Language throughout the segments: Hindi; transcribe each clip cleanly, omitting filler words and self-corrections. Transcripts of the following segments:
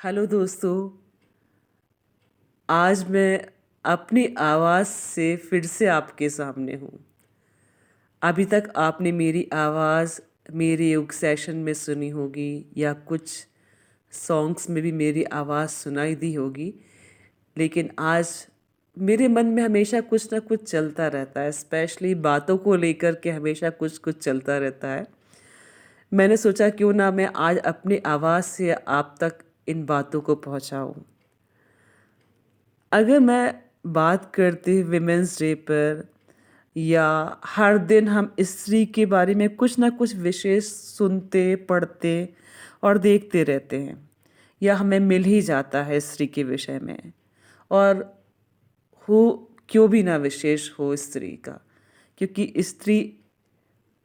हेलो दोस्तों। आज मैं अपनी आवाज़ से फिर से आपके सामने हूँ। अभी तक आपने मेरी आवाज़ मेरे योग सेशन में सुनी होगी या कुछ सॉन्ग्स में भी मेरी आवाज़ सुनाई दी होगी, लेकिन आज मेरे मन में हमेशा कुछ ना कुछ चलता रहता है। स्पेशली बातों को लेकर के हमेशा कुछ कुछ चलता रहता है। मैंने सोचा क्यों ना मैं आज अपनी आवाज़ से आप तक इन बातों को पहुँचाऊँ। अगर मैं बात करती विमेंस डे पर या हर दिन हम स्त्री के बारे में कुछ ना कुछ विशेष सुनते पढ़ते और देखते रहते हैं या हमें मिल ही जाता है स्त्री के विषय में। और हो क्यों भी ना विशेष हो स्त्री का, क्योंकि स्त्री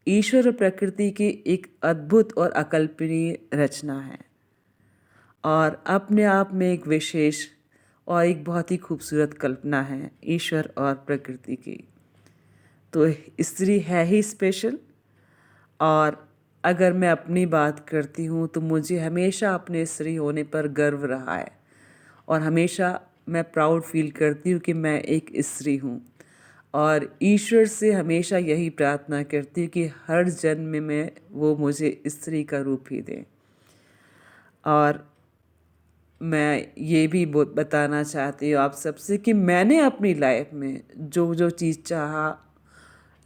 ईश्वर और प्रकृति की एक अद्भुत और अकल्पनीय रचना है और अपने आप में एक विशेष और एक बहुत ही खूबसूरत कल्पना है ईश्वर और प्रकृति की। तो स्त्री है ही स्पेशल। और अगर मैं अपनी बात करती हूँ तो मुझे हमेशा अपने स्त्री होने पर गर्व रहा है और हमेशा मैं प्राउड फील करती हूँ कि मैं एक स्त्री हूँ। और ईश्वर से हमेशा यही प्रार्थना करती हूँ कि हर जन्म में वो मुझे स्त्री का रूप ही दें। और मैं ये भी बताना चाहती हूँ आप सबसे कि मैंने अपनी लाइफ में जो जो चीज़ चाहा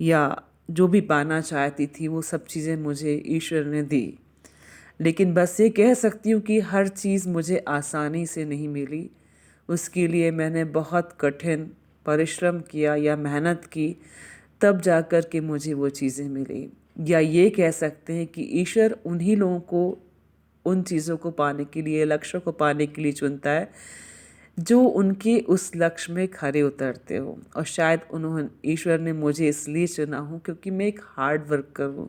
या जो भी पाना चाहती थी वो सब चीज़ें मुझे ईश्वर ने दी। लेकिन बस ये कह सकती हूँ कि हर चीज़ मुझे आसानी से नहीं मिली। उसके लिए मैंने बहुत कठिन परिश्रम किया या मेहनत की, तब जाकर के मुझे वो चीज़ें मिली। या ये कह सकते हैं कि ईश्वर उन्हीं लोगों को उन चीज़ों को पाने के लिए, लक्ष्यों को पाने के लिए चुनता है जो उनके उस लक्ष्य में खरे उतरते हो। और शायद उन्होंने ईश्वर ने मुझे इसलिए चुना हो क्योंकि मैं एक हार्ड वर्कर हूँ,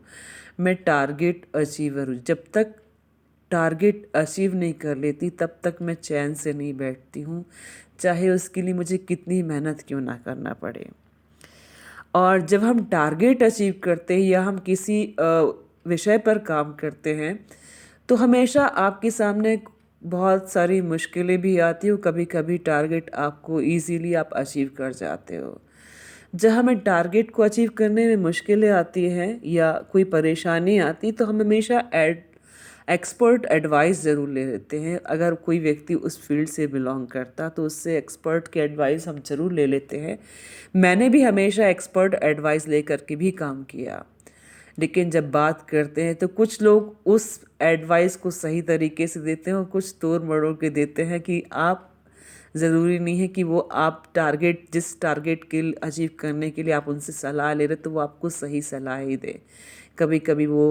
मैं टारगेट अचीवर हूँ। जब तक टारगेट अचीव नहीं कर लेती तब तक मैं चैन से नहीं बैठती हूँ, चाहे उसके लिए मुझे कितनी मेहनत क्यों ना करना पड़े। और जब हम टारगेट अचीव करते हैं या हम किसी विषय पर काम करते हैं तो हमेशा आपके सामने बहुत सारी मुश्किलें भी आती हो। कभी कभी टारगेट आपको इजीली आप अचीव कर जाते हो। जब हमें टारगेट को अचीव करने में मुश्किलें आती हैं या कोई परेशानी आती तो हम हमेशा एक्सपर्ट एडवाइस ज़रूर ले लेते हैं। अगर कोई व्यक्ति उस फील्ड से बिलोंग करता तो उससे एक्सपर्ट की एडवाइस हम ज़रूर ले लेते हैं। मैंने भी हमेशा एक्सपर्ट एडवाइस लेकर के भी काम किया। लेकिन जब बात करते हैं तो कुछ लोग उस एडवाइस को सही तरीके से देते हैं और कुछ तोड़ मरोड़ के देते हैं कि आप ज़रूरी नहीं है कि वो आप टारगेट जिस टारगेट के अचीव करने के लिए आप उनसे सलाह ले रहे तो वो आपको सही सलाह ही दे। कभी कभी वो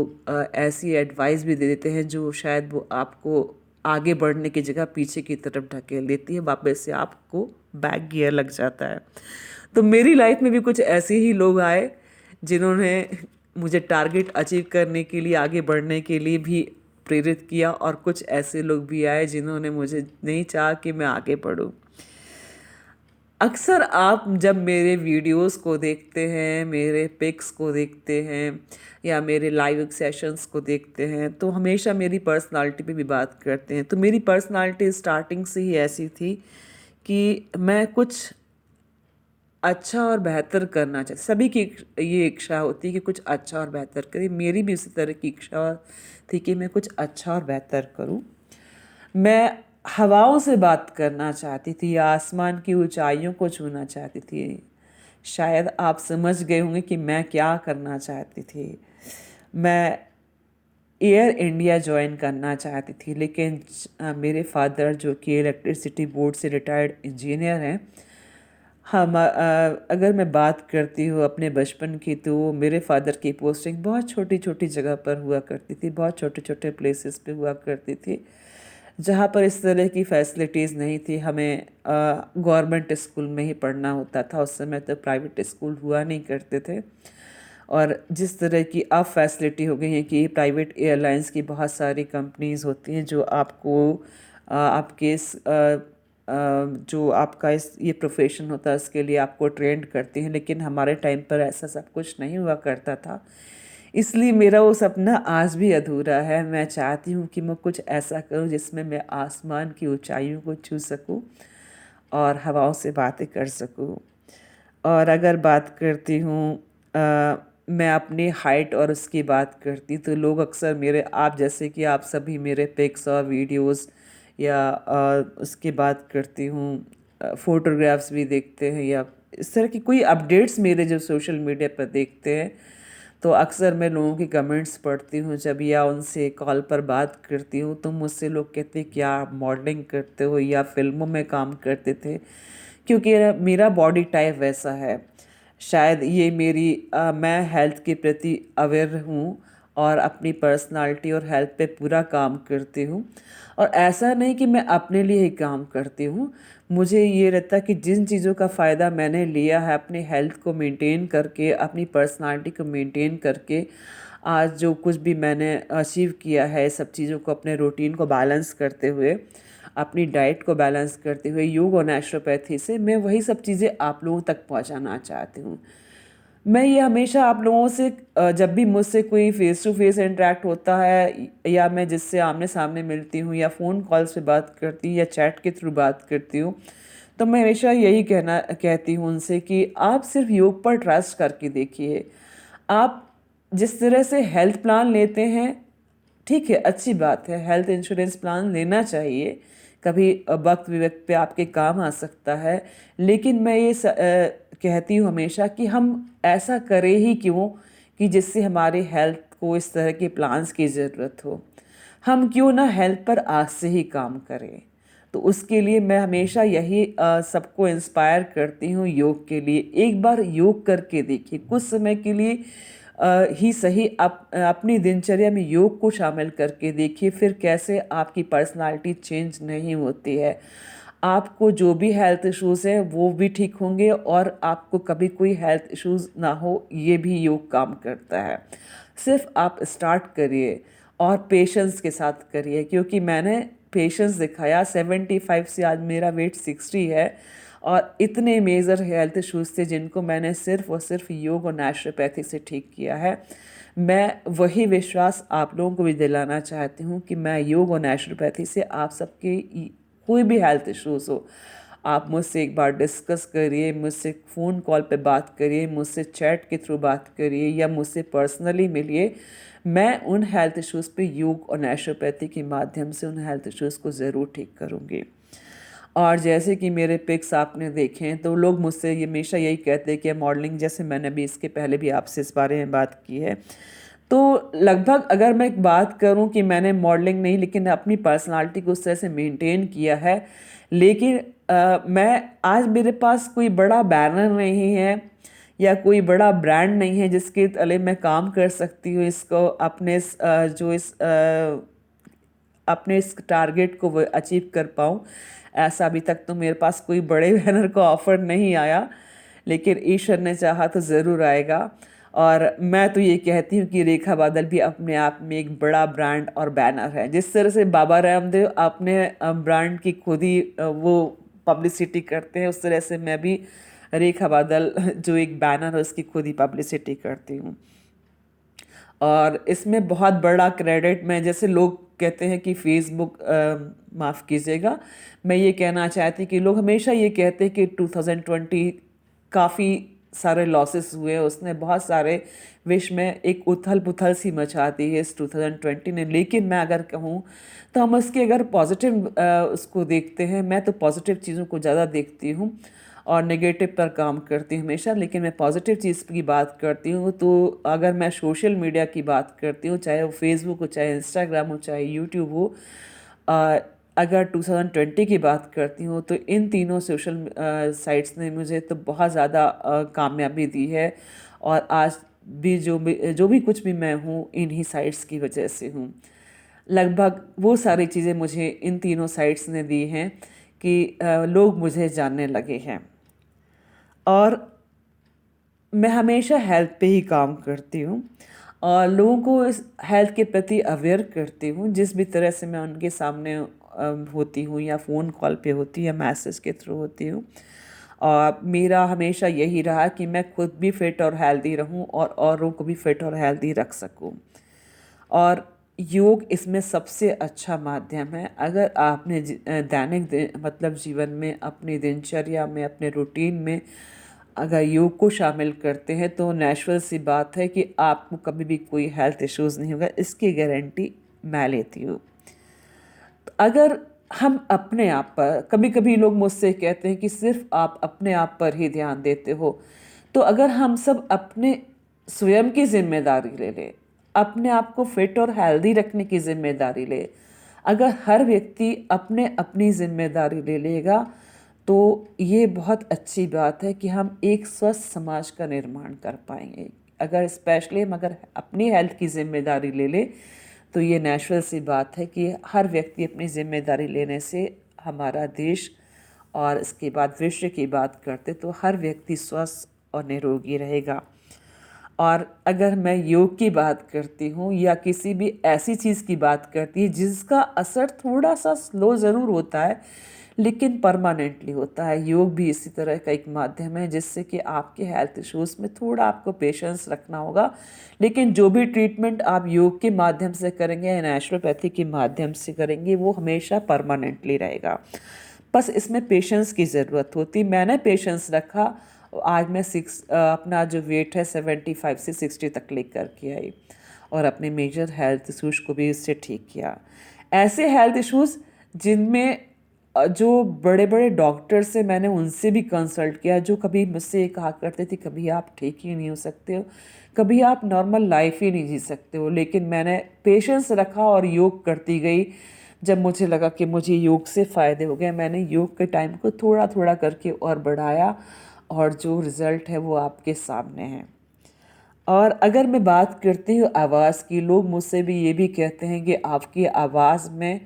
ऐसी एडवाइस भी दे देते हैं जो शायद वो आपको आगे बढ़ने की जगह पीछे की तरफ ढकेल देती है, वापस से आपको बैक गियर लग जाता है। तो मेरी लाइफ में भी कुछ ऐसे ही लोग आए जिन्होंने मुझे टारगेट अचीव करने के लिए, आगे बढ़ने के लिए भी प्रेरित किया और कुछ ऐसे लोग भी आए जिन्होंने मुझे नहीं चाहा कि मैं आगे बढ़ूं। अक्सर आप जब मेरे वीडियोस को देखते हैं, मेरे पिक्स को देखते हैं या मेरे लाइव सेशंस को देखते हैं तो हमेशा मेरी पर्सनालिटी पे भी बात करते हैं। तो मेरी पर्सनालिटी स्टार्टिंग से ही ऐसी थी कि मैं कुछ अच्छा और बेहतर करना चाहिए। सभी की ये इच्छा होती है कि कुछ अच्छा और बेहतर करें। मेरी भी उसी तरह की इच्छा थी कि मैं कुछ अच्छा और बेहतर करूं। मैं हवाओं से बात करना चाहती थी या आसमान की ऊंचाइयों को छूना चाहती थी। शायद आप समझ गए होंगे कि मैं क्या करना चाहती थी। मैं एयर इंडिया ज्वाइन करना चाहती थी, लेकिन मेरे फादर जो कि इलेक्ट्रिसिटी बोर्ड से रिटायर्ड इंजीनियर हैं, अगर मैं बात करती हूँ अपने बचपन की तो मेरे फादर की पोस्टिंग बहुत छोटी छोटी जगह पर हुआ करती थी, बहुत छोटे छोटे प्लेसेस पे हुआ करती थी जहाँ पर इस तरह की फैसिलिटीज़ नहीं थी। हमें गवर्नमेंट स्कूल में ही पढ़ना होता था। उस समय तो प्राइवेट स्कूल हुआ नहीं करते थे। और जिस तरह की अब फैसिलिटी हो गई है कि प्राइवेट एयरलाइंस की बहुत सारी कंपनीज़ होती हैं जो आपको आपके जो आपका इस ये प्रोफेशन होता है उसके लिए आपको ट्रेंड करती हैं। लेकिन हमारे टाइम पर ऐसा सब कुछ नहीं हुआ करता था। इसलिए मेरा वो सपना आज भी अधूरा है। मैं चाहती हूँ कि मैं कुछ ऐसा करूँ जिसमें मैं आसमान की ऊंचाइयों को छू सकूँ और हवाओं से बातें कर सकूँ। और अगर बात करती हूँ मैं अपनी हाइट और उसकी बात करती तो लोग अक्सर मेरे आप जैसे कि आप सभी मेरे पिक्स और वीडियोस या उसकी बात करती हूँ फोटोग्राफ्स भी देखते हैं या इस तरह की कोई अपडेट्स मेरे जो सोशल मीडिया पर देखते हैं, तो अक्सर मैं लोगों की कमेंट्स पढ़ती हूँ जब या उनसे कॉल पर बात करती हूँ तो मुझसे लोग कहते हैं क्या आप मॉडलिंग करते हो या फिल्मों में काम करते थे, क्योंकि मेरा बॉडी टाइप वैसा है। शायद ये मेरी मैं हेल्थ के प्रति अवेयर हूँ और अपनी पर्सनालिटी और हेल्थ पे पूरा काम करती हूँ। और ऐसा नहीं कि मैं अपने लिए ही काम करती हूँ, मुझे ये रहता है कि जिन चीज़ों का फ़ायदा मैंने लिया है अपनी हेल्थ को मेंटेन करके, अपनी पर्सनालिटी को मेंटेन करके, आज जो कुछ भी मैंने अचीव किया है सब चीज़ों को अपने रूटीन को बैलेंस करते हुए, अपनी डाइट को बैलेंस करते हुए योग और नेचुरोपैथी से मैं वही सब चीज़ें आप लोगों तक पहुंचाना चाहती हूँ। मैं ये हमेशा आप लोगों से जब भी मुझसे कोई फेस टू फेस इंटरेक्ट होता है या मैं जिससे आमने सामने मिलती हूँ या फ़ोन कॉल्स पे बात करती हूँ या चैट के थ्रू बात करती हूँ, तो मैं हमेशा यही कहती हूँ उनसे कि आप सिर्फ योग पर ट्रस्ट करके देखिए। आप जिस तरह से हेल्थ प्लान लेते हैं, ठीक है, अच्छी बात है, हेल्थ इंश्योरेंस प्लान लेना चाहिए, कभी वक्त विवक्त पे आपके काम आ सकता है। लेकिन मैं ये कहती हूँ हमेशा कि हम ऐसा करें ही क्यों कि जिससे हमारे हेल्थ को इस तरह के प्लान्स की ज़रूरत हो। हम क्यों ना हेल्थ पर आज से ही काम करें। तो उसके लिए मैं हमेशा यही सबको इंस्पायर करती हूँ योग के लिए। एक बार योग करके देखिए, कुछ समय के लिए ही सही, अपनी दिनचर्या में योग को शामिल करके देखिए, फिर कैसे आपकी पर्सनालिटी चेंज नहीं होती है। आपको जो भी हेल्थ इश्यूज़ है वो भी ठीक होंगे और आपको कभी कोई हेल्थ इश्यूज़ ना हो, ये भी योग काम करता है। सिर्फ आप स्टार्ट करिए और पेशेंस के साथ करिए, क्योंकि मैंने पेशेंस दिखाया। 75 से आज मेरा वेट 60 है और इतने मेजर हेल्थ इश्यूज थे जिनको मैंने सिर्फ और सिर्फ योग और नेचुरोपैथी से ठीक किया है। मैं वही विश्वास आप लोगों को भी दिलाना चाहती हूँ कि मैं योग और नेचुरोपैथी से आप सबके कोई भी हेल्थ इश्यूज हो, आप मुझसे एक बार डिस्कस करिए, मुझसे फ़ोन कॉल पे बात करिए, मुझसे चैट के थ्रू बात करिए या मुझसे पर्सनली मिलिए। मैं उन हेल्थ इश्यूज़ पे योग और नेचुरोपैथी के माध्यम से उन हेल्थ इश्यूज़ को ज़रूर ठीक करूँगी। और जैसे कि मेरे पिक्स आपने देखे हैं तो लोग मुझसे ये हमेशा यही कहते हैं कि मॉडलिंग, जैसे मैंने भी इसके पहले भी आपसे इस बारे में बात की है, तो लगभग अगर मैं एक बात करूं कि मैंने मॉडलिंग नहीं लेकिन अपनी पर्सनालिटी को उस तरह से मेंटेन किया है। लेकिन मैं आज मेरे पास कोई बड़ा बैनर नहीं है या कोई बड़ा ब्रांड नहीं है जिसके तले मैं काम कर सकती हूँ इसको अपने अपने इस टारगेट को अचीव कर पाऊँ। ऐसा अभी तक तो मेरे पास कोई बड़े बैनर का ऑफर नहीं आया, लेकिन ईश्वर ने चाहा तो ज़रूर आएगा। और मैं तो ये कहती हूँ कि रेखा बादल भी अपने आप में एक बड़ा ब्रांड और बैनर है। जिस तरह से बाबा रामदेव अपने ब्रांड की खुद ही वो पब्लिसिटी करते हैं, उस तरह से मैं भी रेखा बादल जो एक बैनर है उसकी खुद ही पब्लिसिटी करती हूँ। और इसमें बहुत बड़ा क्रेडिट, मैं जैसे लोग कहते हैं कि फेसबुक, माफ़ कीजिएगा, मैं ये कहना चाहती कि लोग हमेशा ये कहते हैं कि 2020 काफ़ी सारे लॉसेस हुए, उसने बहुत सारे विश्व में एक उथल पुथल सी मचा दी है इस 2020 ने। लेकिन मैं अगर कहूँ तो हम उसके अगर पॉजिटिव उसको देखते हैं, मैं तो पॉजिटिव चीज़ों को ज़्यादा देखती हूँ और नेगेटिव पर काम करती हूँ हमेशा। लेकिन मैं पॉजिटिव चीज़ की बात करती हूँ तो अगर मैं सोशल मीडिया की बात करती हूँ, चाहे वो फेसबुक हो, चाहे इंस्टाग्राम हो, चाहे यूट्यूब हो, अ, अगर 2020 की बात करती हूँ तो इन तीनों सोशल साइट्स ने मुझे तो बहुत ज़्यादा कामयाबी दी है। और आज भी जो भी कुछ भी मैं हूँ इन्हीं साइट्स की वजह से हूँ। लगभग वो सारी चीज़ें मुझे इन तीनों साइट्स ने दी हैं कि लोग मुझे जानने लगे हैं। और मैं हमेशा हेल्थ पे ही काम करती हूँ और लोगों को इस हेल्थ के प्रति अवेयर करती हूँ, जिस भी तरह से मैं उनके सामने होती हूँ या फ़ोन कॉल पे होती हूँ या मैसेज के थ्रू होती हूँ। और मेरा हमेशा यही रहा कि मैं खुद भी फिट और हेल्दी रहूं और औरों को भी फिट और हेल्दी रख सकूं। और योग इसमें सबसे अच्छा माध्यम है। अगर आपने मतलब जीवन में, अपनी दिनचर्या में, अपने रूटीन में अगर योग को शामिल करते हैं तो नेचुरल सी बात है कि आपको कभी भी कोई हेल्थ इश्यूज़ नहीं होगा, इसकी गारंटी मैं लेती हूँ। अगर हम अपने आप पर, कभी कभी लोग मुझसे कहते हैं कि सिर्फ आप अपने आप पर ही ध्यान देते हो, तो अगर हम सब अपने स्वयं की जिम्मेदारी ले लें, अपने आप को फिट और हेल्दी रखने की जिम्मेदारी ले, अगर हर व्यक्ति अपने अपनी जिम्मेदारी ले लेगा तो ये बहुत अच्छी बात है कि हम एक स्वस्थ समाज का निर्माण कर पाएंगे। अगर स्पेशली हम अगर अपनी हेल्थ की जिम्मेदारी ले लें तो ये नेचुरल सी बात है कि हर व्यक्ति अपनी जिम्मेदारी लेने से हमारा देश और इसके बाद विश्व की बात करते तो हर व्यक्ति स्वस्थ और निरोगी रहेगा। और अगर मैं योग की बात करती हूँ या किसी भी ऐसी चीज़ की बात करती है जिसका असर थोड़ा सा स्लो ज़रूर होता है लेकिन परमानेंटली होता है, योग भी इसी तरह का एक माध्यम है जिससे कि आपके हेल्थ इश्यूज़ में थोड़ा आपको पेशेंस रखना होगा। लेकिन जो भी ट्रीटमेंट आप योग के माध्यम से करेंगे या नेचुरोपैथी के माध्यम से करेंगे वो हमेशा परमानेंटली रहेगा। बस इसमें पेशेंस की ज़रूरत होती। मैंने पेशेंस रखा, आज मैं अपना जो वेट है 75 से 60 तक लेकर के आई और अपने मेजर हेल्थ इशूज़ को भी इससे ठीक किया। ऐसे हेल्थ इश्यूज़ जिनमें जो बड़े बड़े डॉक्टर से मैंने उनसे भी कंसल्ट किया, जो कभी मुझसे ये कहा करते थे कभी आप ठीक ही नहीं हो सकते हो, कभी आप नॉर्मल लाइफ ही नहीं जी सकते हो, लेकिन मैंने पेशेंस रखा और योग करती गई। जब मुझे लगा कि मुझे योग से फ़ायदे हो गए, मैंने योग के टाइम को थोड़ा थोड़ा करके और बढ़ाया और जो रिज़ल्ट है वो आपके सामने है। और अगर मैं बात करती हूँ आवाज़ की, लोग मुझसे भी ये भी कहते हैं कि आपकी आवाज़ में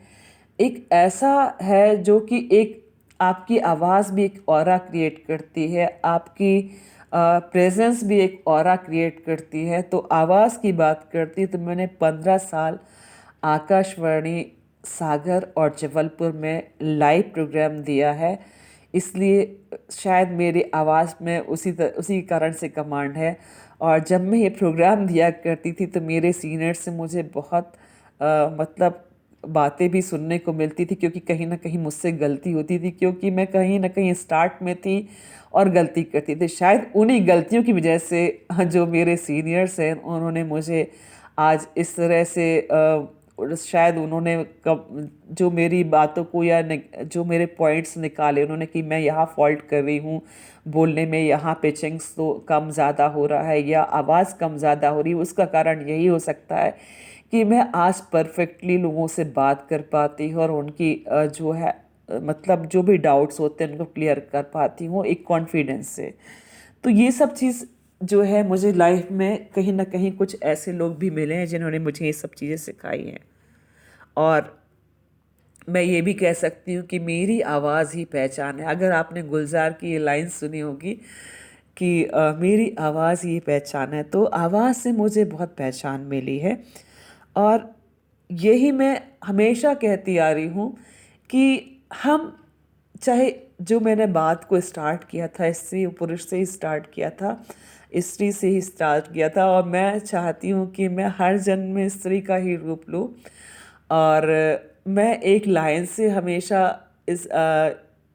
एक ऐसा है जो कि एक आपकी आवाज़ भी एक ऑरा क्रिएट करती है, आपकी प्रेजेंस भी एक ऑरा क्रिएट करती है। तो आवाज़ की बात करती तो मैंने 15 साल आकाशवाणी सागर और जबलपुर में लाइव प्रोग्राम दिया है, इसलिए शायद मेरी आवाज़ में उसी कारण से कमांड है। और जब मैं ये प्रोग्राम दिया करती थी तो मेरे सीनियर से मुझे बहुत मतलब बातें भी सुनने को मिलती थी, क्योंकि कहीं ना कहीं मुझसे गलती होती थी, क्योंकि मैं कहीं ना कहीं स्टार्ट में थी और गलती करती थी। शायद उन्हीं गलतियों की वजह से जो मेरे सीनियर्स हैं उन्होंने मुझे आज इस तरह से और शायद उन्होंने कब जो मेरी बातों को या जो मेरे पॉइंट्स निकाले उन्होंने कि मैं यहाँ फॉल्ट कर रही हूँ, बोलने में यहाँ पिचिंग्स तो कम ज़्यादा हो रहा है या आवाज़ कम ज़्यादा हो रही है, उसका कारण यही हो सकता है कि मैं आज परफेक्टली लोगों से बात कर पाती हूँ और उनकी जो है मतलब जो भी डाउट्स होते हैं उनको क्लियर कर पाती हूँ एक कॉन्फिडेंस से। तो ये सब चीज़ जो है मुझे लाइफ में कहीं ना कहीं कुछ ऐसे लोग भी मिले हैं जिन्होंने मुझे ये सब चीज़ें सिखाई हैं। और मैं ये भी कह सकती हूँ कि मेरी आवाज़ ही पहचान है। अगर आपने गुलजार की ये लाइन सुनी होगी कि मेरी आवाज़ ही पहचान है, तो आवाज़ से मुझे बहुत पहचान मिली है। और यही मैं हमेशा कहती आ रही हूँ कि हम चाहे जो मैंने बात को स्टार्ट किया था स्त्री और पुरुष से ही स्टार्ट किया था, स्त्री से ही स्टार्ट किया था, और मैं चाहती हूँ कि मैं हर जन्म में स्त्री का ही रूप लूँ। और मैं एक लाइन से हमेशा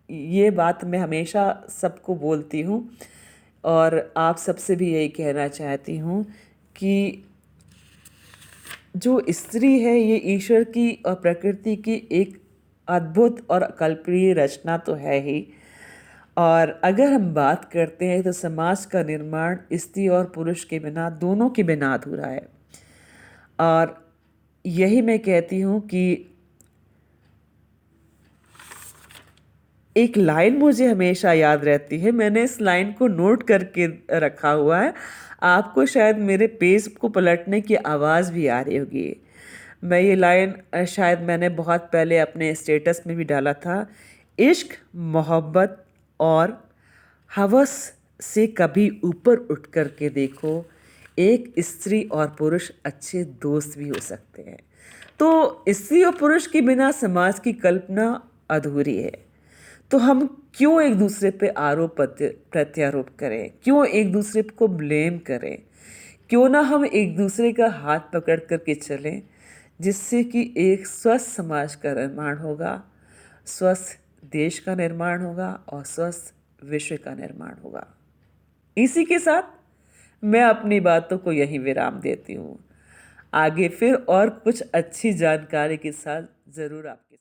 ये बात मैं हमेशा सबको बोलती हूँ और आप सबसे भी यही कहना चाहती हूँ कि जो स्त्री है ये ईश्वर की और प्रकृति की एक अद्भुत और अकल्पनीय रचना तो है ही। और अगर हम बात करते हैं तो समाज का निर्माण स्त्री और पुरुष के बिना, दोनों के बिना अधूरा है। और यही मैं कहती हूँ कि एक लाइन मुझे हमेशा याद रहती है, मैंने इस लाइन को नोट करके रखा हुआ है, आपको शायद मेरे पेज को पलटने की आवाज़ भी आ रही होगी। मैं ये लाइन शायद मैंने बहुत पहले अपने स्टेटस में भी डाला था। इश्क, मोहब्बत और हवस से कभी ऊपर उठ कर के देखो, एक स्त्री और पुरुष अच्छे दोस्त भी हो सकते हैं। तो स्त्री और पुरुष के बिना समाज की कल्पना अधूरी है। तो हम क्यों एक दूसरे पे आरोप प्रत्यारोप करें, क्यों एक दूसरे को ब्लेम करें। क्यों ना हम एक दूसरे का हाथ पकड़ करके चलें, जिससे कि एक स्वस्थ समाज का निर्माण होगा, स्वस्थ देश का निर्माण होगा और स्वस्थ विश्व का निर्माण होगा। इसी के साथ मैं अपनी बातों को यहीं विराम देती हूँ। आगे फिर और कुछ अच्छी जानकारी के साथ ज़रूर आपके